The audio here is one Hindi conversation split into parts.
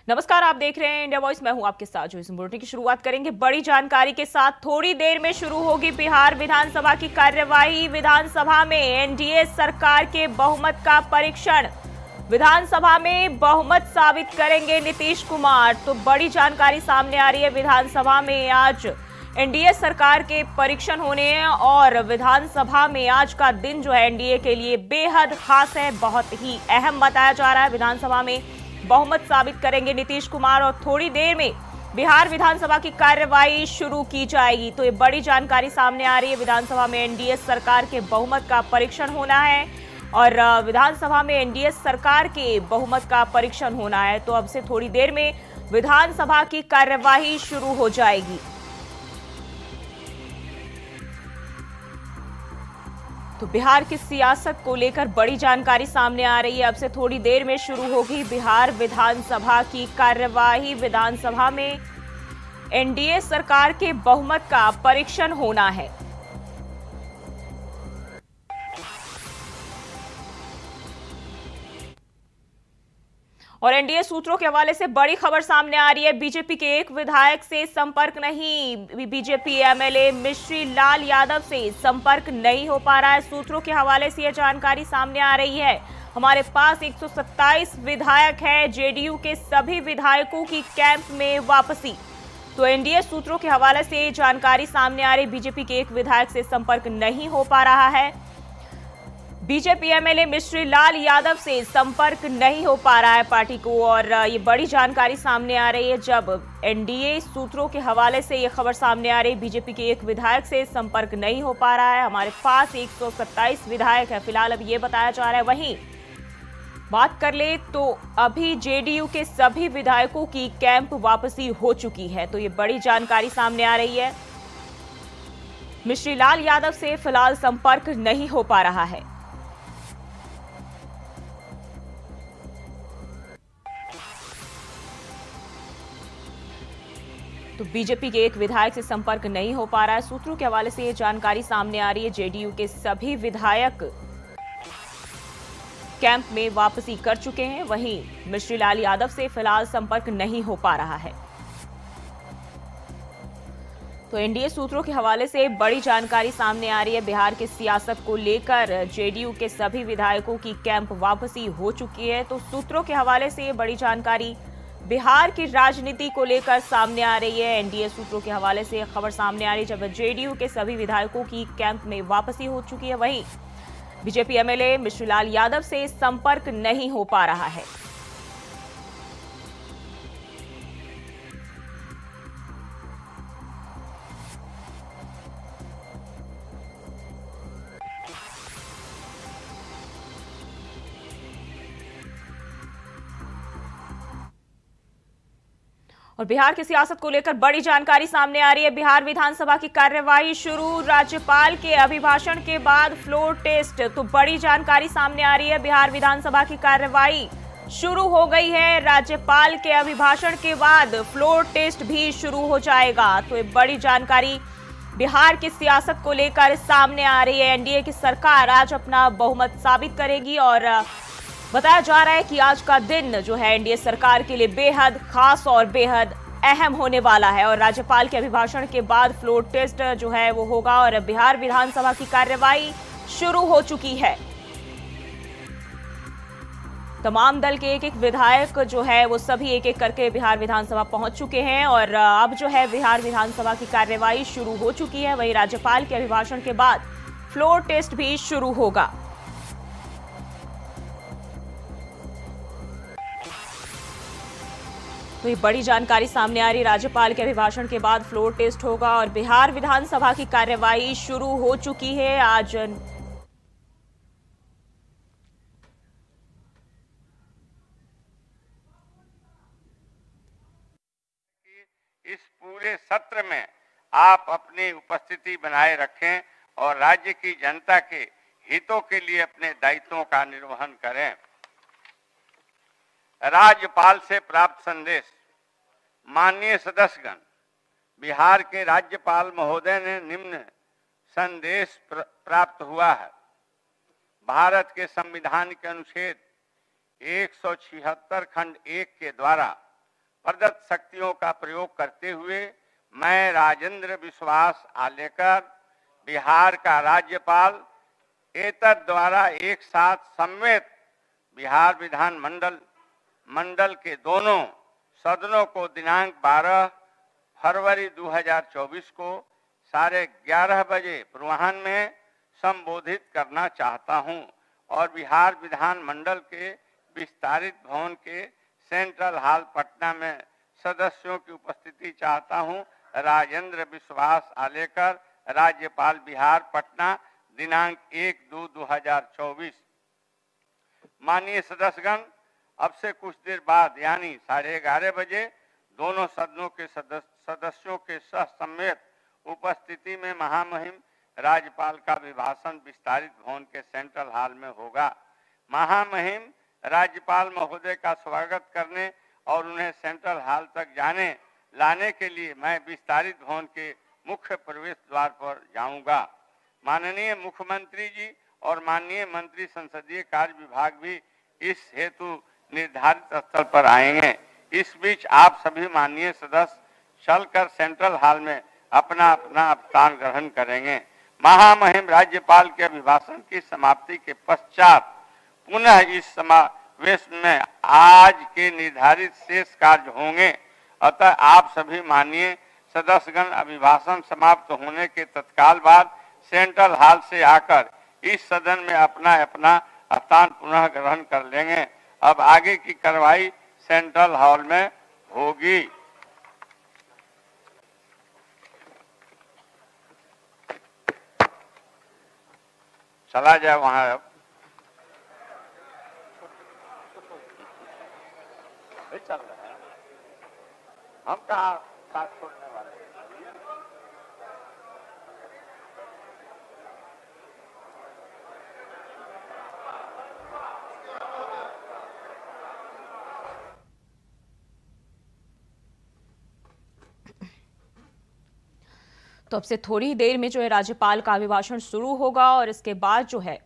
नमस्कार, आप देख रहे हैं इंडिया वॉइस। मैं हूं आपके साथ। जो इस बुलेटिन की शुरुआत करेंगे बड़ी जानकारी के साथ। थोड़ी देर में शुरू होगी बिहार विधानसभा की कार्यवाही। विधानसभा में एनडीए सरकार के बहुमत का परीक्षण। विधानसभा में बहुमत साबित करेंगे नीतीश कुमार। तो बड़ी जानकारी सामने आ रही है। विधानसभा में आज एनडीए सरकार के परीक्षण होने हैं और विधानसभा में आज का दिन जो है एनडीए के लिए बेहद खास है, बहुत ही अहम बताया जा रहा है। विधानसभा में बहुमत साबित करेंगे नीतीश कुमार और थोड़ी देर में बिहार विधानसभा की कार्यवाही शुरू की जाएगी। तो ये बड़ी जानकारी सामने आ रही है। विधानसभा में एनडीए सरकार के बहुमत का परीक्षण होना है और विधानसभा में एनडीए सरकार के बहुमत का परीक्षण होना है। तो अब से थोड़ी देर में विधानसभा की कार्यवाही शुरू हो जाएगी। तो बिहार की सियासत को लेकर बड़ी जानकारी सामने आ रही है। अब से थोड़ी देर में शुरू होगी बिहार विधानसभा की कार्यवाही। विधानसभा में एनडीए सरकार के बहुमत का परीक्षण होना है। और एनडीए सूत्रों के हवाले से बड़ी खबर सामने आ रही है। बीजेपी के एक विधायक से संपर्क नहीं। बीजेपी एमएलए मिश्री लाल यादव से संपर्क नहीं हो पा रहा है। सूत्रों के हवाले से यह जानकारी सामने आ रही है। हमारे पास 127 विधायक है। जेडीयू के सभी विधायकों की कैंप में वापसी। तो एनडीए सूत्रों के हवाले से जानकारी सामने आ रही। बीजेपी के एक विधायक से संपर्क नहीं हो पा रहा है। बीजेपी एमएलए मिश्री लाल यादव से संपर्क नहीं हो पा रहा है पार्टी को। और ये बड़ी जानकारी सामने आ रही है जब एनडीए सूत्रों के हवाले से ये खबर सामने आ रही है। बीजेपी के एक विधायक से संपर्क नहीं हो पा रहा है। हमारे पास 127 विधायक है फिलहाल, अब ये बताया जा रहा है। वहीं बात कर ले तो अभी जेडीयू के सभी विधायकों की कैंप वापसी हो चुकी है। तो ये बड़ी जानकारी सामने आ रही है। मिश्री लाल यादव से फिलहाल संपर्क नहीं हो पा रहा है। तो बीजेपी के एक विधायक से संपर्क नहीं हो पा रहा है। सूत्रों के हवाले से ये जानकारी सामने आ रही है। जेडीयू के सभी विधायक कैंप में वापसी कर चुके हैं। वहीं मिश्री लाल यादव से फिलहाल संपर्क नहीं हो पा रहा है। तो एनडीए सूत्रों के हवाले से बड़ी जानकारी सामने आ रही है। बिहार की सियासत को लेकर जेडीयू के सभी विधायकों की कैंप वापसी हो चुकी है। तो सूत्रों के हवाले से ये बड़ी जानकारी बिहार की राजनीति को लेकर सामने आ रही है। एनडीए सूत्रों के हवाले से खबर सामने आ रही है जब जेडीयू के सभी विधायकों की कैंप में वापसी हो चुकी है। वहीं बीजेपी एमएलए मिश्री लाल यादव से संपर्क नहीं हो पा रहा है। और बिहार की सियासत को लेकर बड़ी जानकारी सामने आ रही है। बिहार विधानसभा की कार्यवाही शुरू। राज्यपाल के अभिभाषण के बाद फ्लोर टेस्ट। तो बड़ी जानकारी सामने आ रही है। बिहार विधानसभा की कार्यवाही शुरू हो गई है। राज्यपाल के अभिभाषण के बाद फ्लोर टेस्ट भी शुरू हो जाएगा। तो ये बड़ी जानकारी बिहार की सियासत को लेकर सामने आ रही है। एनडीए की सरकार आज अपना बहुमत साबित करेगी और बताया जा रहा है कि आज का दिन जो है एनडीए सरकार के लिए बेहद खास और बेहद अहम होने वाला है। और राज्यपाल के अभिभाषण के बाद फ्लोर टेस्ट जो है वो होगा और बिहार विधानसभा की कार्यवाही शुरू हो चुकी है। तमाम दल के एक एक विधायक जो है वो सभी एक एक करके बिहार विधानसभा पहुंच चुके हैं और अब जो है बिहार विधानसभा की कार्यवाही शुरू हो चुकी है। वहीं राज्यपाल के अभिभाषण के बाद फ्लोर टेस्ट भी शुरू होगा। तो ये बड़ी जानकारी सामने आ रही। राज्यपाल के अभिभाषण के बाद फ्लोर टेस्ट होगा और बिहार विधानसभा की कार्यवाही शुरू हो चुकी है। आज इस पूरे सत्र में आप अपनी उपस्थिति बनाए रखें और राज्य की जनता के हितों के लिए अपने दायित्वों का निर्वहन करें। राज्यपाल से प्राप्त संदेश। माननीय सदस्यगण, बिहार के राज्यपाल महोदय ने निम्न संदेश प्राप्त हुआ है। भारत के संविधान के अनुच्छेद 176 खंड 1 के द्वारा प्रदत्त शक्तियों का प्रयोग करते हुए मैं राजेंद्र विश्वास आलेकर, बिहार का राज्यपाल, एतद द्वारा एक साथ सम्मेत बिहार विधान मंडल के दोनों सदनों को दिनांक 12 फरवरी 2024 को 11:30 बजे पूर्वाह्न में संबोधित करना चाहता हूं और बिहार विधान मंडल के विस्तारित भवन के सेंट्रल हॉल पटना में सदस्यों की उपस्थिति चाहता हूं। राजेंद्र विश्वास आलेकर, राज्यपाल बिहार, पटना, दिनांक 1/2/2024। माननीय सदस्यगण, अब से कुछ देर बाद यानी 11:30 बजे दोनों सदनों के सदस्यों के सहसम्मेत उपस्थिति में महामहिम राज्यपाल का अभिभाषण विस्तारित भवन के सेंट्रल हॉल में होगा। महामहिम राज्यपाल महोदय का स्वागत करने और उन्हें सेंट्रल हॉल तक लाने के लिए मैं विस्तारित भवन के मुख्य प्रवेश द्वार पर जाऊंगा। माननीय मुख्यमंत्री जी और माननीय मंत्री संसदीय कार्य विभाग भी इस हेतु निर्धारित स्थल पर आएंगे। इस बीच आप सभी माननीय सदस्य चलकर सेंट्रल हॉल में अपना अपना स्थान ग्रहण करेंगे। महामहिम राज्यपाल के अभिभाषण की समाप्ति के पश्चात पुनः इस समावेश में आज के निर्धारित शेष कार्य होंगे। अतः आप सभी माननीय सदस्यगण अभिभाषण समाप्त होने के तत्काल बाद सेंट्रल हॉल से आकर इस सदन में अपना अपना स्थान पुनः ग्रहण कर लेंगे। अब आगे की कार्रवाई सेंट्रल हॉल में होगी। चला जाए वहां। अब चल रहा है, हम कहाँ साथ छोड़ने वाले। तो अब से थोड़ी देर में जो है राज्यपाल का अभिभाषण शुरू होगा और इसके बाद जो है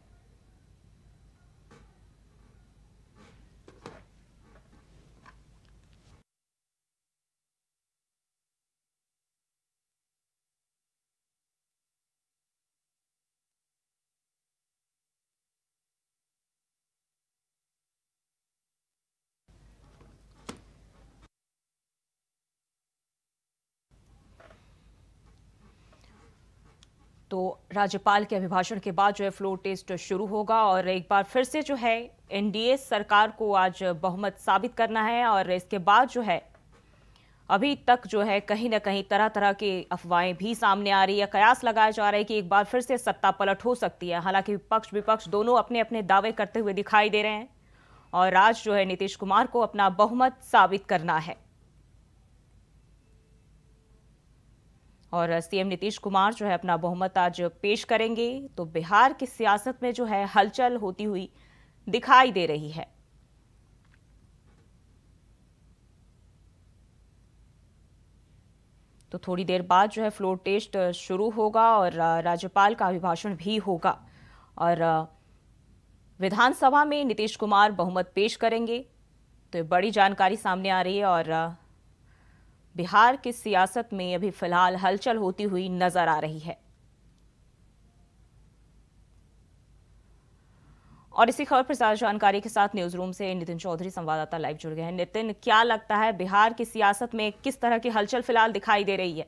तो राज्यपाल के अभिभाषण के बाद जो है फ्लोर टेस्ट शुरू होगा और एक बार फिर से जो है एनडीए सरकार को आज बहुमत साबित करना है। और इसके बाद जो है अभी तक जो है कहीं ना कहीं तरह तरह की अफवाहें भी सामने आ रही है। कयास लगाया जा रहा है कि एक बार फिर से सत्ता पलट हो सकती है। हालांकि पक्ष विपक्ष दोनों अपने अपने दावे करते हुए दिखाई दे रहे हैं और आज जो है नीतीश कुमार को अपना बहुमत साबित करना है। और सीएम नीतीश कुमार जो है अपना बहुमत आज पेश करेंगे। तो बिहार की सियासत में जो है हलचल होती हुई दिखाई दे रही है। तो थोड़ी देर बाद जो है फ्लोर टेस्ट शुरू होगा और राज्यपाल का अभिभाषण भी होगा और विधानसभा में नीतीश कुमार बहुमत पेश करेंगे। तो बड़ी जानकारी सामने आ रही है और बिहार की सियासत में अभी फिलहाल हलचल होती हुई नजर आ रही है। और इसी खबर पर ज्यादा जानकारी के साथ न्यूज रूम से नितिन चौधरी संवाददाता लाइव जुड़ गए हैं। नितिन, क्या लगता है बिहार की सियासत में किस तरह की हलचल फिलहाल दिखाई दे रही है?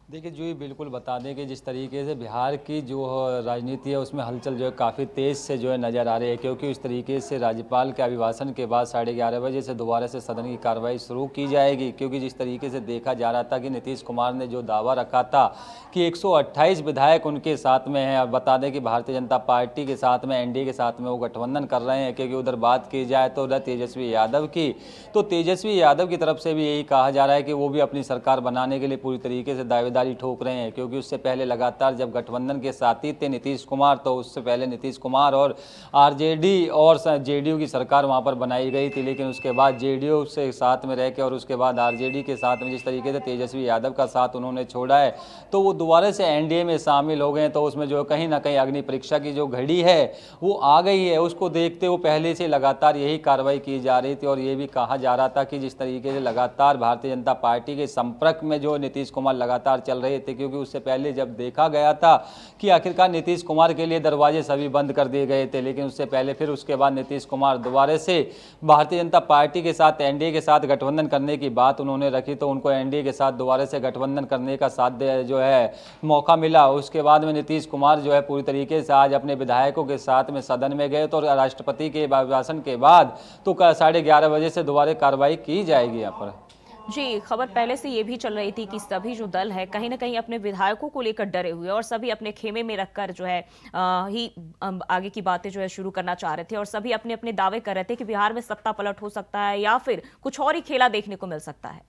देखिए जी, बिल्कुल बता दें कि जिस तरीके से बिहार की जो राजनीति है उसमें हलचल जो है काफ़ी तेज़ से जो है नज़र आ रही है, क्योंकि इस तरीके से राज्यपाल के अभिभाषण के बाद 11:30 बजे से दोबारा से सदन की कार्रवाई शुरू की जाएगी। क्योंकि जिस तरीके से देखा जा रहा था कि नीतीश कुमार ने जो दावा रखा था कि 128 विधायक उनके साथ में हैं, और बता दें कि भारतीय जनता पार्टी के साथ में एनडीए के साथ में वो गठबंधन कर रहे हैं। क्योंकि उधर बात की जाए तो उधर तेजस्वी यादव की, तो तेजस्वी यादव की तरफ से भी यही कहा जा रहा है कि वो भी अपनी सरकार बनाने के लिए पूरी तरीके से दावेदार दावेदारी ठोक रहे हैं, क्योंकि उससे पहले लगातार जब गठबंधन के साथ ही थे नीतीश कुमार, तो उससे पहले नीतीश कुमार और आरजेडी और जेडीयू की सरकार वहां पर बनाई गई थी, लेकिन उसके बाद जेडीयू से साथ में रह के और उसके बाद आरजेडी के साथ में जिस तरीके से तेजस्वी यादव का साथ उन्होंने छोड़ा है, तो वो दोबारा से एनडीए में शामिल हो गए। तो उसमें जो कहीं ना कहीं अग्नि परीक्षा की जो घड़ी है वो आ गई है। उसको देखते हुए पहले से लगातार यही कार्रवाई की जा रही थी और ये भी कहा जा रहा था कि जिस तरीके से लगातार भारतीय जनता पार्टी के संपर्क में जो नीतीश कुमार लगातार चल रहे थे, क्योंकि उससे पहले जब देखा गया था कि आखिरकार नीतीश कुमार के लिए दरवाजे सभी बंद कर दिए गए थे, लेकिन उससे पहले फिर उसके बाद नीतीश कुमार दोबारा से भारतीय जनता पार्टी के साथ एनडीए के साथ गठबंधन करने की बात उन्होंने रखी, तो उनको एनडीए के साथ दोबारा से गठबंधन करने का साथ जो है मौका मिला। उसके बाद में नीतीश कुमार जो है पूरी तरीके से आज अपने विधायकों के साथ में सदन में गए, तो राष्ट्रपति के अभिभाषण के बाद तो 11:30 बजे से दोबारा कार्रवाई की जाएगी यहाँ पर। जी, खबर पहले से ये भी चल रही थी कि सभी जो दल है कहीं ना कहीं अपने विधायकों को लेकर डरे हुए और सभी अपने खेमे में रखकर जो है आगे की बातें जो है शुरू करना चाह रहे थे और सभी अपने अपने दावे कर रहे थे कि बिहार में सत्ता पलट हो सकता है या फिर कुछ और ही खेला देखने को मिल सकता है।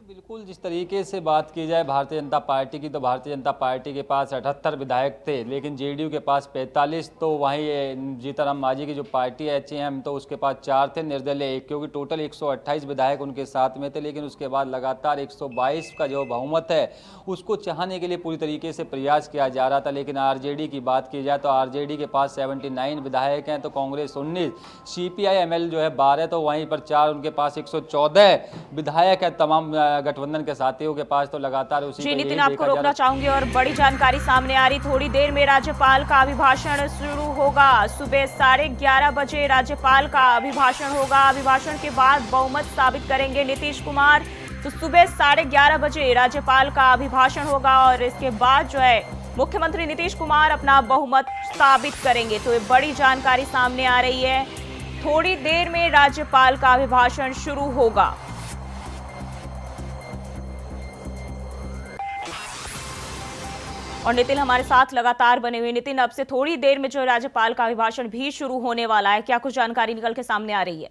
बिल्कुल, जिस तरीके से बात की जाए भारतीय जनता पार्टी की, तो भारतीय जनता पार्टी के पास 78 विधायक थे, लेकिन जेडीयू के पास 45, तो वहीं जीतन मांझी की जो पार्टी है एचएम, तो उसके पास 4 थे, निर्दलीय 1, क्योंकि टोटल 128 विधायक उनके साथ में थे। लेकिन उसके बाद लगातार 122 का जो बहुमत है उसको चाहने के लिए पूरी तरीके से प्रयास किया जा रहा था। लेकिन आरजेडी की बात की जाए तो आरजेडी के पास 79 विधायक हैं, तो कांग्रेस 19, सीपीआई एमएल जो है 12, तो वहीं पर 4, उनके पास 114 विधायक है तमाम गठबंधन के साथियों के पास। तो लगातार उसी जी नितिन, आपको रोकना चाहूंगी और बड़ी जानकारी सामने आ रही, थोड़ी देर में राज्यपाल का अभिभाषण शुरू होगा। सुबह 11:30 बजे राज्यपाल का अभिभाषण होगा। अभिभाषण के बाद बहुमत साबित करेंगे नीतीश कुमार। तो सुबह 11:30 बजे राज्यपाल का अभिभाषण होगा और इसके बाद जो है मुख्यमंत्री नीतीश कुमार अपना बहुमत साबित करेंगे। तो ये बड़ी जानकारी सामने आ रही है, थोड़ी देर में राज्यपाल का अभिभाषण शुरू होगा। और नितिन हमारे साथ लगातार बने हुए। नितिन, अब से थोड़ी देर में जो राज्यपाल का अभिभाषण भी शुरू होने वाला है, क्या कुछ जानकारी निकल के सामने आ रही है?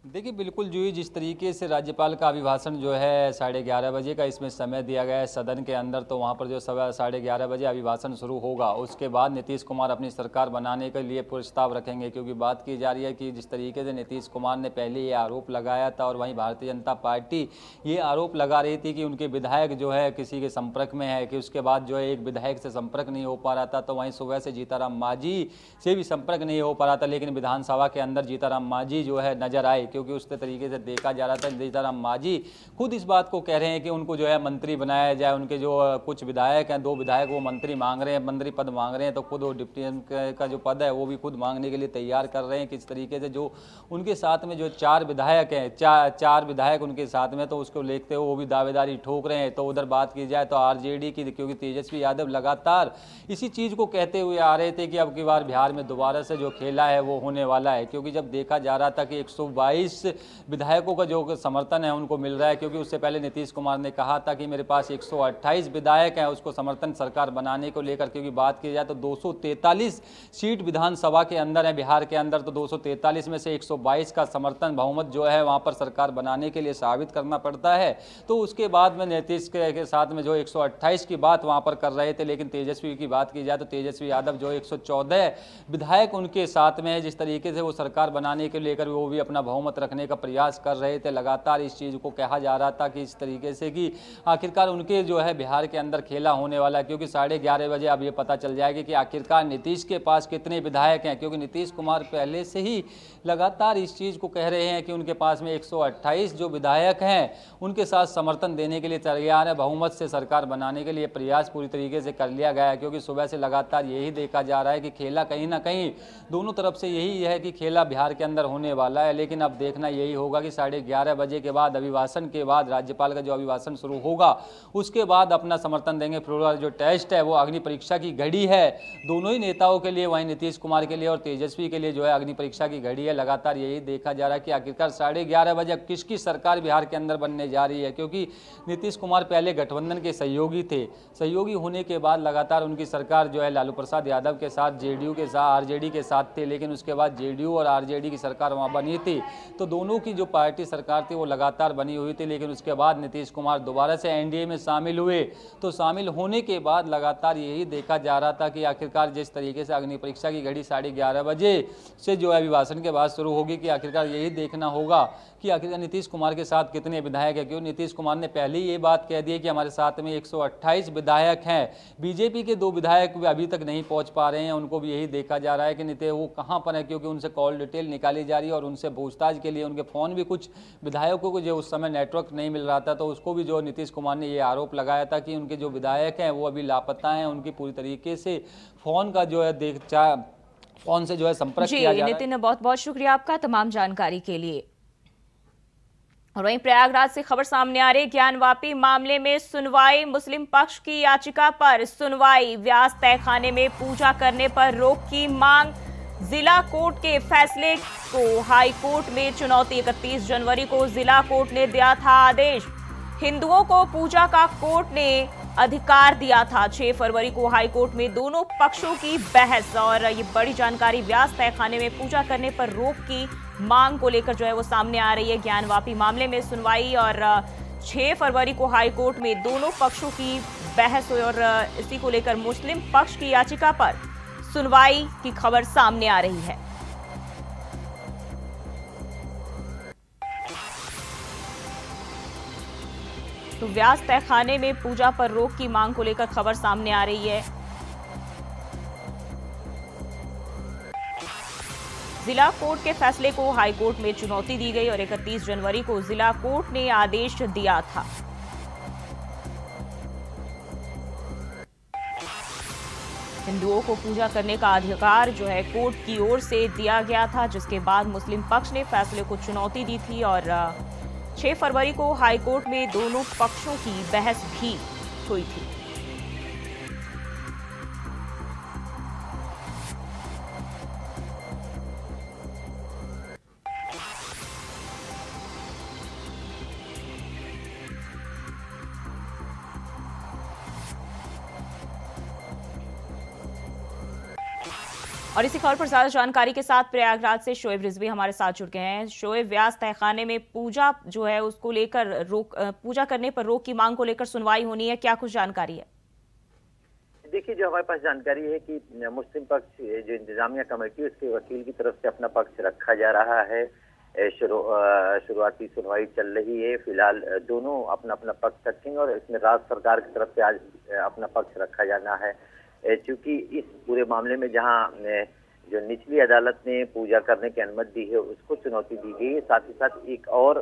देखिए बिल्कुल जूही, जिस तरीके से राज्यपाल का अभिभाषण जो है 11:30 बजे का इसमें समय दिया गया है सदन के अंदर, तो वहाँ पर जो 11:30 बजे अभिभाषण शुरू होगा। उसके बाद नीतीश कुमार अपनी सरकार बनाने के लिए प्रस्ताव रखेंगे, क्योंकि बात की जा रही है कि जिस तरीके से नीतीश कुमार ने पहले ये आरोप लगाया था और वहीं भारतीय जनता पार्टी ये आरोप लगा रही थी कि उनके विधायक जो है किसी के संपर्क में है, कि उसके बाद जो है एक विधायक से संपर्क नहीं हो पा रहा था, तो वहीं सुबह से जीतन मांझी से भी संपर्क नहीं हो पा रहा था। लेकिन विधानसभा के अंदर जीतन मांझी जो है नजर आए, क्योंकि उस तरीके से देखा जा रहा था जीतन मांझी खुद इस बात को कह रहे हैं कि उनको जो है मंत्री बनाया जाए। उनके जो कुछ विधायक हैं, 2 विधायक वो मंत्री मांग रहे हैं, मंत्री पद मांग रहे हैं, तो खुद वो डिप्टी का जो पद है वो भी खुद मांगने के लिए तैयार कर रहे हैं। किस तरीके से जो उनके साथ में जो 4 विधायक हैं, 4 विधायक उनके साथ में, तो उसको लेते हुए वो भी दावेदारी ठोक रहे हैं। तो उधर बात की जाए तो आरजेडी की, क्योंकि तेजस्वी यादव लगातार इसी चीज़ को कहते हुए आ रहे थे कि अब की बार बिहार में दोबारा से जो खेला है वो होने वाला है, क्योंकि जब देखा जा रहा था कि 122 विधायकों का जो समर्थन है उनको मिल रहा है, क्योंकि उससे पहले नीतीश कुमार ने कहा था कि मेरे पास 128 विधायक हैं उसको समर्थन सरकार बनाने को लेकर। क्योंकि बात की जाए तो 243 सीट विधानसभा के अंदर है बिहार के अंदर, तो 243 में से 122 का समर्थन बहुमत जो है वहां पर सरकार बनाने के लिए साबित करना पड़ता है। तो उसके बाद में नीतीश के साथ में जो 128 की बात वहां पर कर रहे थे, लेकिन तेजस्वी की बात की जाए तो तेजस्वी यादव जो 114 विधायक उनके साथ में है, जिस तरीके से वो सरकार बनाने के लेकर वो भी अपना बहुमत रखने का प्रयास कर रहे थे। लगातार इस चीज़ को कहा जा रहा था कि इस तरीके से कि आखिरकार उनके जो है बिहार के अंदर खेला होने वाला है, क्योंकि 11:30 बजे अब ये पता चल जाएगा कि आखिरकार नीतीश के पास कितने विधायक हैं। क्योंकि नीतीश कुमार पहले से ही लगातार इस चीज़ को कह रहे हैं कि उनके पास में 128 जो विधायक हैं उनके साथ समर्थन देने के लिए तैयार है, बहुमत से सरकार बनाने के लिए प्रयास पूरी तरीके से कर लिया गया है। क्योंकि सुबह से लगातार यही देखा जा रहा है कि खेला कहीं ना कहीं दोनों तरफ से यही है कि खेला बिहार के अंदर होने वाला है। लेकिन अब देखना यही होगा कि 11:30 बजे के बाद अभिभाषण के बाद राज्यपाल का जो अभिभाषण शुरू होगा उसके बाद अपना समर्थन देंगे। फिर जो टेस्ट है वो अग्नि परीक्षा की घड़ी है दोनों ही नेताओं के लिए, वहीं नीतीश कुमार के लिए और तेजस्वी के लिए जो है अग्नि परीक्षा की घड़ी है। लगातार यही देखा जा रहा है कि आखिरकार 11:30 बजे किसकी सरकार बिहार के अंदर बनने जा रही है, क्योंकि नीतीश कुमार पहले गठबंधन के सहयोगी थे। सहयोगी होने के बाद लगातार उनकी सरकार जो है लालू प्रसाद यादव के साथ, जेडीयू के साथ, आरजेडी के साथ थे, लेकिन उसके बाद जेडीयू और आरजेडी की सरकार वहाँ बनी थी। तो दोनों की जो पार्टी सरकार थी वो लगातार बनी हुई थी, लेकिन उसके बाद नीतीश कुमार दोबारा से एनडीए में शामिल हुए। तो शामिल होने के बाद लगातार यही देखा जा रहा था कि आखिरकार जिस तरीके से अग्नि परीक्षा की घड़ी 11:30 बजे से जो है अभिभाषण के बाद शुरू होगी, कि आखिरकार यही देखना होगा कि आखिरकार नीतीश कुमार के साथ कितने विधायक हैं। क्यों नीतीश कुमार ने पहले ही ये बात कह दी है कि हमारे साथ में 128 विधायक हैं। बीजेपी के 2 विधायक अभी तक नहीं पहुंच पा रहे हैं, उनको भी यही देखा जा रहा है कि नीतीश वो कहां पर है, क्योंकि उनसे कॉल डिटेल निकाली जा रही है और उनसे पूछताछ के लिए उनके फ़ोन भी कुछ विधायकों को जो उस समय नेटवर्क नहीं मिल रहा था, तो उसको भी जो नीतीश कुमार ने ये आरोप लगाया था कि उनके जो विधायक हैं वो अभी लापता हैं, उनकी पूरी तरीके से फ़ोन का जो है फ़ोन से जो है संपर्क किया जा रहा है। नितिन, बहुत बहुत शुक्रिया आपका तमाम जानकारी के लिए। और वहीं प्रयागराज से खबर सामने आ रही, ज्ञानवापी मामले में सुनवाई, मुस्लिम पक्ष की याचिका पर सुनवाई, व्यास तहखाने में पूजा करने पर रोक की मांग, जिला कोर्ट के फैसले को हाई कोर्ट में चुनौती, 31 जनवरी को जिला कोर्ट ने दिया था आदेश, हिंदुओं को पूजा का कोर्ट ने अधिकार दिया था, 6 फरवरी को हाई कोर्ट में दोनों पक्षों की बहस। और ये बड़ी जानकारी, व्यास तहखाने में पूजा करने पर रोक की मांग को लेकर जो है वो सामने आ रही है। ज्ञानवापी मामले में सुनवाई और 6 फरवरी को हाई कोर्ट में दोनों पक्षों की बहस हुई और इसी को लेकर मुस्लिम पक्ष की याचिका पर सुनवाई की खबर सामने आ रही है। तो व्यास तहखाने में पूजा पर रोक की मांग को लेकर खबर सामने आ रही है। जिला कोर्ट के फैसले को हाई कोर्ट में चुनौती दी गई और 31 जनवरी को जिला कोर्ट ने आदेश दिया था। हिंदुओं को पूजा करने का अधिकार जो है कोर्ट की ओर से दिया गया था, जिसके बाद मुस्लिम पक्ष ने फैसले को चुनौती दी थी और 6 फरवरी को हाई कोर्ट में दोनों पक्षों की बहस भी हुई थी। और इसी खबर पर ज्यादा जानकारी के साथ प्रयागराज से शोएब रिजवी हमारे साथ जुड़ गए हैं। शोएब, व्यास तहखाने में पूजा जो है उसको लेकर पूजा करने पर रोक की मांग को लेकर सुनवाई होनी है, क्या कुछ जानकारी है? देखिए, जो हमारे पास जानकारी है कि मुस्लिम पक्ष जो इंतजामिया कमेटी उसके वकील की तरफ से अपना पक्ष रखा जा रहा है। शुरुआती सुनवाई चल रही है। फिलहाल दोनों अपना अपना पक्ष रखेंगे और इसमें राज्य सरकार की तरफ से आज अपना पक्ष रखा जाना है, क्योंकि इस पूरे मामले में जहां जो निचली अदालत ने पूजा करने की अनुमति दी है उसको चुनौती दी गई है। साथ ही साथ एक और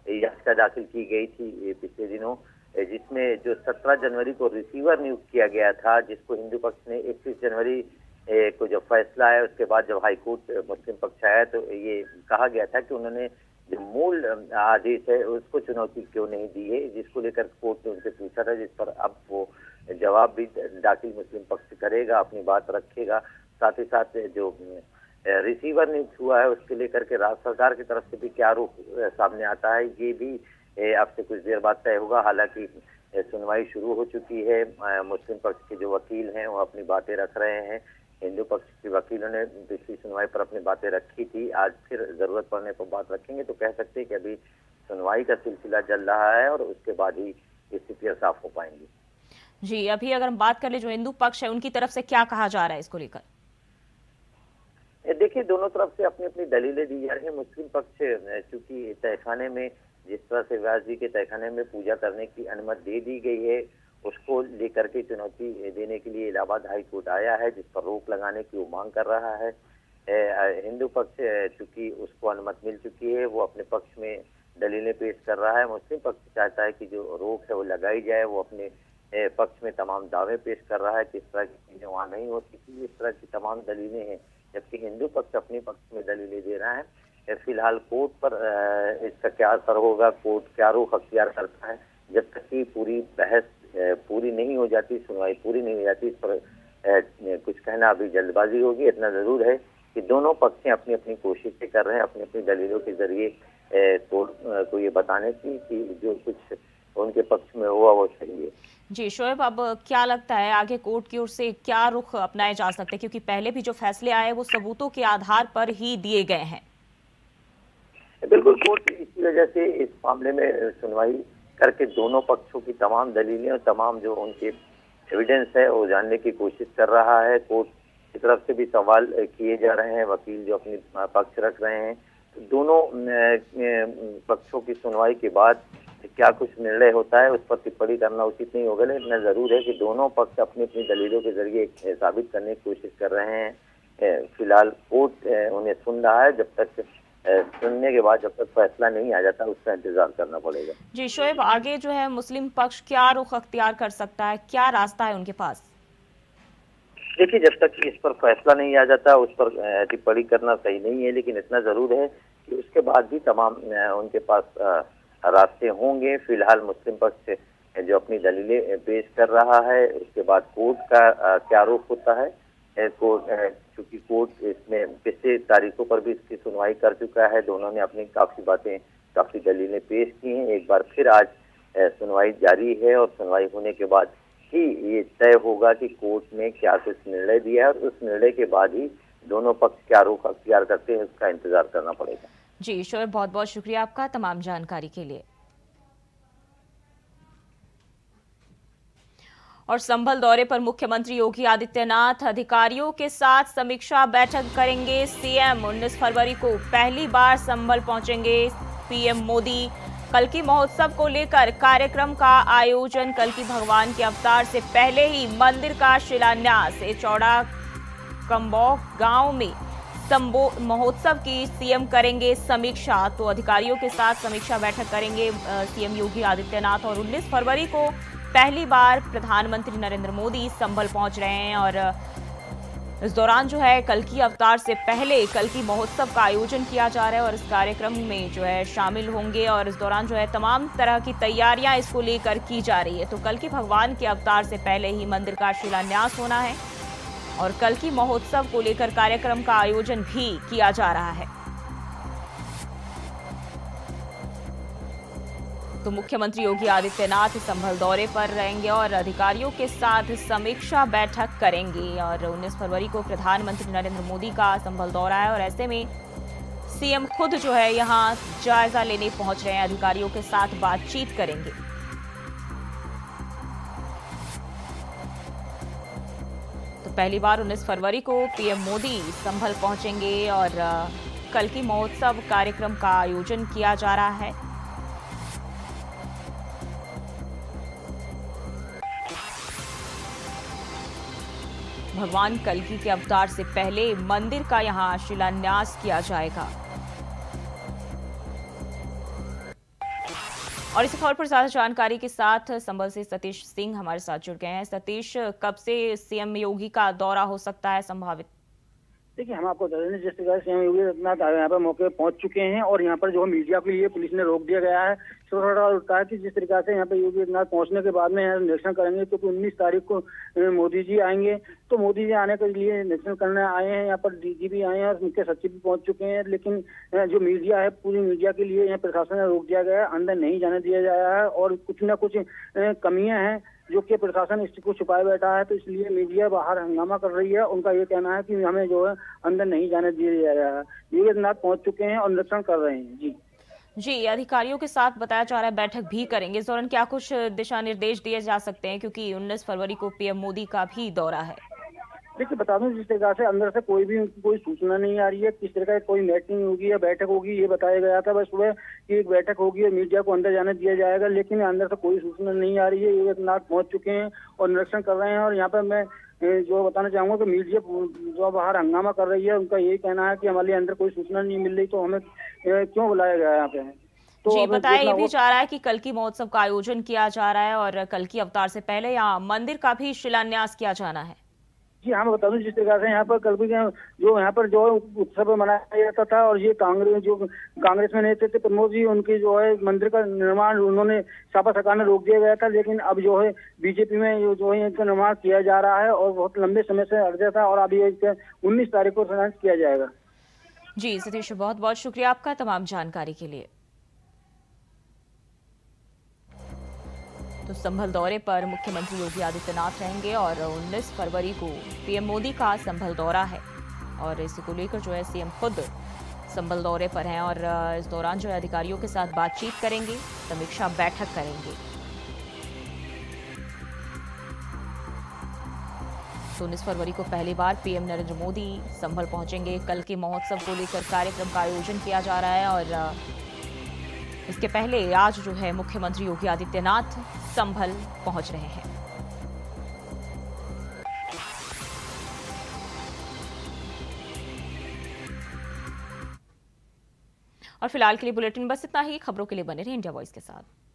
याचिका दाखिल की गई थी पिछले दिनों, जिसमें जो 17 जनवरी को रिसीवर नियुक्त किया गया था, जिसको हिंदू पक्ष ने 31 जनवरी को जब फैसला आया उसके बाद जब हाईकोर्ट मुस्लिम पक्ष आया तो ये कहा गया था कि उन्होंने जो मूल आदेश है उसको चुनौती क्यों नहीं दी है, जिसको लेकर कोर्ट ने उनसे पूछा था, जिस पर अब वो जवाब भी दाखिल मुस्लिम पक्ष करेगा, अपनी बात रखेगा। साथ ही साथ जो रिसीवर नियुक्त हुआ है उसके लेकर के राज्य सरकार की तरफ से भी क्या रुख सामने आता है, ये भी अब से कुछ देर बाद तय होगा। हालांकि सुनवाई शुरू हो चुकी है। मुस्लिम पक्ष के जो वकील हैं वो अपनी बातें रख रहे हैं। हिंदू पक्ष के वकीलों ने पिछली सुनवाई पर अपनी बातें रखी थी, आज फिर जरूरत पड़ने पर बात रखेंगे। तो कह सकते हैं कि अभी सुनवाई का सिलसिला चल रहा है और उसके बाद ही स्थितियां साफ हो पाएंगी। जी, अभी अगर हम बात कर ले जो हिंदू पक्ष है उनकी तरफ से क्या कहा जा रहा है इसको लेकर? देखिए, दोनों तरफ से अपनी अपनी दलीलें दी जा रही है। मुस्लिम पक्ष चूंकि तहखाने में जिस तरह से व्यास जी के तहखाने में पूजा करने की अनुमति दे दी गई है उसको लेकर के चुनौती देने के लिए इलाहाबाद हाई कोर्ट आया है, जिस पर रोक लगाने की वो मांग कर रहा है। हिंदू पक्ष चूंकि उसको अनुमति मिल चुकी है वो अपने पक्ष में दलीलें पेश कर रहा है। मुस्लिम पक्ष चाहता है कि जो रोक है वो लगाई जाए, वो अपने पक्ष में तमाम दावे पेश कर रहा है कि इस तरह की चीजें वहाँ नहीं होती थी, इस तरह की तमाम दलीलें हैं, जबकि हिंदू पक्ष अपने पक्ष में दलीलें दे रहा है। फिलहाल कोर्ट पर इसका क्या असर होगा, कोर्ट क्या रुख अख्तियार करता है, जब तक कि पूरी बहस पूरी नहीं हो जाती, सुनवाई पूरी नहीं हो जाती, इस पर कुछ कहना अभी जल्दबाजी होगी। इतना जरूर है कि दोनों पक्ष अपनी अपनी कोशिशें कर रहे हैं अपनी अपनी दलीलों के जरिए कोर्ट को ये बताने की कि जो कुछ उनके पक्ष में हुआ वो सही है। जी शोएब, अब क्या लगता है आगे कोर्ट की ओर से क्या रुख अपनाए जा सकते हैं, क्योंकि पहले भी जो फैसले आए वो सबूतों के आधार पर ही दिए गए हैं? बिल्कुल, कोर्ट इसी वजह से इस मामले में सुनवाई करके दोनों पक्षों की तमाम दलीलें और तमाम जो उनके एविडेंस है वो जानने की कोशिश कर रहा है। कोर्ट की तरफ से भी सवाल किए जा रहे हैं, वकील जो अपनी पक्ष रख रहे हैं, तो दोनों पक्षों की सुनवाई के बाद क्या कुछ निर्णय होता है उस पर टिप्पणी करना उचित नहीं होगा। लेकिन इतना जरूर है कि दोनों पक्ष अपनी अपनी दलीलों के जरिए साबित करने की कोशिश कर रहे हैं। फिलहाल कोर्ट उन्हें सुन रहा है, जब तक सुनने के बाद जब तक फैसला नहीं आ जाता उसका इंतजार करना पड़ेगा। जी शोएब, आगे जो है मुस्लिम पक्ष क्या रुख अख्तियार कर सकता है, क्या रास्ता है उनके पास? देखिए, जब तक इस पर फैसला नहीं आ जाता उस पर टिप्पणी करना सही नहीं है, लेकिन इतना जरूर है कि उसके बाद भी तमाम उनके पास रास्ते होंगे। फिलहाल मुस्लिम पक्ष जो अपनी दलीलें पेश कर रहा है, उसके बाद कोर्ट का क्या रुख होता है। चूंकि कोर्ट इसमें पिछले तारीखों पर भी इसकी सुनवाई कर चुका है, दोनों ने अपनी काफी दलीलें पेश की हैं। एक बार फिर आज सुनवाई जारी है और सुनवाई होने के बाद ही ये तय होगा कि कोर्ट ने क्या कुछ निर्णय दिया है, और उस निर्णय के बाद ही दोनों पक्ष क्या रुख अख्तियार करते हैं उसका इंतजार करना पड़ेगा। जी शोएब, बहुत बहुत शुक्रिया आपका तमाम जानकारी के लिए। और संभल दौरे पर मुख्यमंत्री योगी आदित्यनाथ अधिकारियों के साथ समीक्षा बैठक करेंगे। सीएम 19 फरवरी को पहली बार संभल पहुंचेंगे पीएम मोदी। कल्की महोत्सव को लेकर कार्यक्रम का आयोजन, कल्की भगवान के अवतार से पहले ही मंदिर का शिलान्यास। चौड़ा कंबोक गांव में महोत्सव की सीएम करेंगे समीक्षा। तो अधिकारियों के साथ समीक्षा बैठक करेंगे सीएम योगी आदित्यनाथ। और 19 फरवरी को पहली बार प्रधानमंत्री नरेंद्र मोदी संभल पहुंच रहे हैं, और इस दौरान जो है कल्की अवतार से पहले कल्की महोत्सव का आयोजन किया जा रहा है और इस कार्यक्रम में जो है शामिल होंगे। और इस दौरान जो है तमाम तरह की तैयारियां इसको लेकर की जा रही है। तो कल्की भगवान के अवतार से पहले ही मंदिर का शिलान्यास होना है और कल्की महोत्सव को लेकर कार्यक्रम का आयोजन भी किया जा रहा है। तो मुख्यमंत्री योगी आदित्यनाथ संभल दौरे पर रहेंगे और अधिकारियों के साथ समीक्षा बैठक करेंगे। और 19 फरवरी को प्रधानमंत्री नरेंद्र मोदी का संभल दौरा है और ऐसे में सीएम खुद जो है यहां जायजा लेने पहुंच रहे हैं, अधिकारियों के साथ बातचीत करेंगे। तो पहली बार 19 फरवरी को पीएम मोदी संभल पहुंचेंगे और कल्की महोत्सव कार्यक्रम का आयोजन किया जा रहा है। भगवान कल्की के अवतार से पहले मंदिर का यहां शिलान्यास किया जाएगा। और इस खबर पर ज्यादा जानकारी के साथ संभल से सतीश सिंह हमारे साथ जुड़ गए हैं। सतीश, कब से सीएम योगी का दौरा हो सकता है संभावित? देखिए, हम आपको बता दें जिस तरह सीएम योगी आदित्यनाथ यहाँ पर मौके पर पहुंच चुके हैं और यहाँ पर जो मीडिया के लिए पुलिस ने रोक दिया गया है। सवाल उठता है कि जिस तरीके से यहाँ पे योगी आदित्यनाथ पहुंचने के बाद में यहाँ निरीक्षण करेंगे, क्योंकि 19 तारीख को मोदी जी आएंगे। तो मोदी जी आने के लिए निरीक्षण करने आए हैं, यहाँ पर डीजीपी आए हैं और मुख्य सचिव भी पहुंच चुके हैं। लेकिन जो मीडिया है, पूरी मीडिया के लिए यहाँ प्रशासन ने रोक दिया गया है, अंदर नहीं जाने दिया गया है और कुछ न कुछ कमियां हैं जो कि प्रशासन इसको छुपाए बैठा है। तो इसलिए मीडिया बाहर हंगामा कर रही है। उनका ये कहना है कि हमें जो है अंदर नहीं जाने दिया जा रहा है। योगी आदित्यनाथ पहुंच चुके हैं और निरीक्षण कर रहे हैं। जी, अधिकारियों के साथ बताया जा रहा है बैठक भी करेंगे। इस दौरान क्या कुछ दिशा निर्देश दिए जा सकते हैं, क्योंकि 19 फरवरी को पीएम मोदी का भी दौरा है? देखिए, बता दूं जिस तरह से अंदर से कोई सूचना नहीं आ रही है किस तरह की कोई मीटिंग होगी या बैठक होगी, ये बताया गया था बस सुबह कि एक बैठक होगी और मीडिया को अंदर जाने दिया जाएगा। लेकिन अंदर से कोई सूचना नहीं आ रही है। योगी आदित्यनाथ पहुंच चुके हैं और निरीक्षण कर रहे हैं। और यहाँ पर मैं जो बताना चाहूंगा कि मीडिया जो बाहर हंगामा कर रही है, उनका यही कहना है कि हमारे अंदर कोई सूचना नहीं मिल रही, तो हमें क्यों बुलाया गया यहाँ पे। तो जी, बताया ये भी जा रहा है कि कल्की महोत्सव का आयोजन किया जा रहा है और कल्की अवतार से पहले यहाँ मंदिर का भी शिलान्यास किया जाना है। जी हाँ, मैं बता दूं जिस तरह से यहाँ पर कल्की जो यहाँ पर जो उत्सव मनाया जाता था और ये कांग्रेस में नेतृत्व प्रमोद जी उनकी जो है मंदिर का निर्माण उन्होंने सपा सरकार ने रोक दिया गया था। लेकिन अब जो है बीजेपी में जो है इनका निर्माण किया जा रहा है और बहुत लंबे समय से अर्जा था और अभी 19 तारीख को शिलान्यास किया जाएगा। जी सतीश, बहुत बहुत शुक्रिया आपका तमाम जानकारी के लिए। तो संभल दौरे पर मुख्यमंत्री योगी आदित्यनाथ रहेंगे और 19 फरवरी को पीएम मोदी का संभल दौरा है और इसी को लेकर जो है सीएम खुद संभल दौरे पर हैं और इस दौरान जो है अधिकारियों के साथ बातचीत करेंगे, समीक्षा बैठक करेंगे। तो 19 फरवरी को पहली बार पीएम नरेंद्र मोदी संभल पहुंचेंगे। कल के महोत्सव को लेकर कार्यक्रम का आयोजन किया जा रहा है और इसके पहले आज जो है मुख्यमंत्री योगी आदित्यनाथ संभल पहुंच रहे हैं। और फिलहाल के लिए बुलेटिन बस इतना ही। खबरों के लिए बने रहे इंडिया वॉइस के साथ।